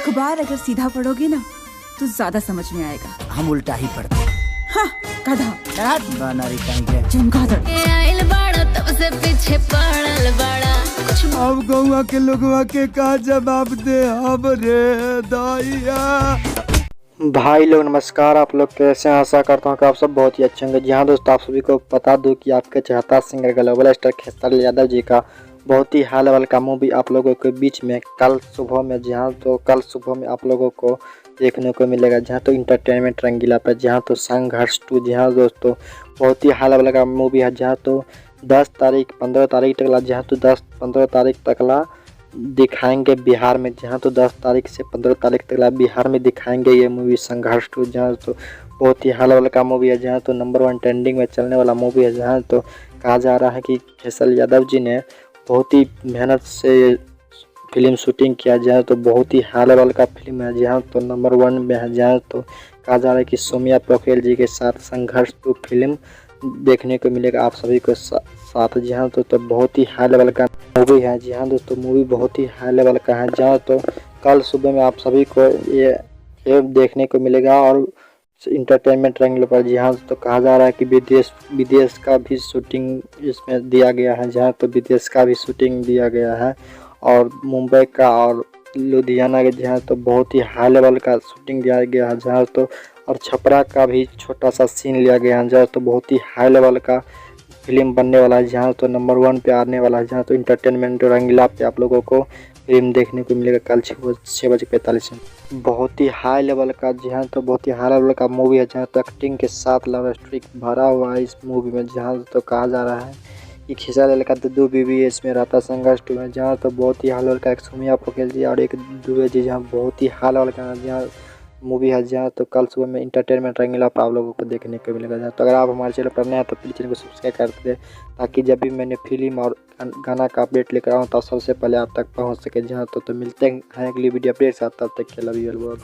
अखबार अगर सीधा पढ़ोगे ना तो ज्यादा समझ में आएगा। हम उल्टा ही पढ़ते। हाँ, गधा चमगादड़। तब से पीछे पड़ल बड़ा अब गौवा के लोगवा के का जवाब दे अब रे दाइया। भाई लोग नमस्कार, आप लोग कैसे हैं? आशा करता हूँ कि आप सब बहुत ही अच्छे होंगे। जी हाँ दोस्तों, आप सभी को बता दूं कि आपके चाहता singer global star Khesari Yadav ji का बहुत ही हाई लेवल का मूवी आप लोगों के बीच में कल सुबह में, जी हाँ तो कल सुबह में आप लोगों को देखने को मिलेगा। जहाँ तो इंटरटेनमेंट रंगीला पर, जहाँ तो संघर्ष 2, जी हाँ दोस्तों बहुत ही हाई लेवल का मूवी है। जहाँ तो 10 तारीख 15 तारीख तक, जहाँ तो 10-15 तारीख तक दिखाएंगे बिहार में। जहाँ तो 10 तारीख से 15 तारीख तक बिहार में दिखाएंगे ये मूवी संघर्ष 2। जहाँ तो बहुत ही हाई लेवल का मूवी है। जहाँ तो नंबर 1 ट्रेंडिंग में चलने वाला मूवी है। जहाँ तो कहा जा रहा है कि खेसारी यादव जी ने बहुत ही मेहनत से फिल्म शूटिंग किया। जहाँ तो बहुत ही हाई लेवल का फिल्म है। जहाँ तो नंबर 1 में है। जहाँ तो कहा जा रहा है कि सौम्या पोखरेल जी के साथ संघर्ष 2 फिल्म देखने को मिलेगा आप सभी को साथ। जी हाँ तो बहुत ही हाई लेवल का मूवी है। जी हाँ दोस्तों मूवी बहुत ही हाई लेवल का है। जहाँ तो कल सुबह में आप सभी को ये देखने को मिलेगा और इंटरटेनमेंट रंगीला पर। जी हाँ तो कहा जा रहा है कि विदेश का भी शूटिंग इसमें दिया गया है। जहाँ तो विदेश का भी शूटिंग दिया गया है और मुंबई का और लुधियाना के, जहाँ तो बहुत ही हाई लेवल का शूटिंग दिया गया है। जहाँ तो और छपरा का भी छोटा सा सीन लिया गया है। जहाँ तो बहुत ही हाई लेवल का फिल्म बनने वाला है। जहाँ तो नंबर 1 पे आने वाला है। जहाँ तो इंटरटेनमेंट रंगीला पे आप लोगों को फिल्म देखने को मिलेगा कल 6:45 में। बहुत ही हाई लेवल का, जहाँ तो बहुत ही हाई लेवल का मूवी है। जहाँ तो एक्टिंग के साथ लव स्टोरी भरा हुआ है इस मूवी में। जहाँ तो कहा जा रहा है कि खेसारी का 2 बीवी इसमें रहता संघर्ष 2 में। जहाँ तो बहुत ही हाई लेवल का एक सौम्या पोखरेल जी और एक दुबे जी, जहाँ बहुत ही हाई लेवल का जहाँ मूवी है। जहाँ तो कल सुबह में इंटरटेनमेंट रंगीला पर आप लोगों को देखने को मिलेगा। जहाँ तो अगर आप हमारे चैनल पर नए हैं तो प्लीज़ चैनल को सब्सक्राइब कर दें, ताकि जब भी मैंने फिल्म और गाना का अपडेट लेकर आऊँ तो सबसे पहले आप तक पहुँच सके। जहाँ तो मिलते हैं अगली वीडियो अपडेट साथ, तब तक के लिए लव यू ऑल।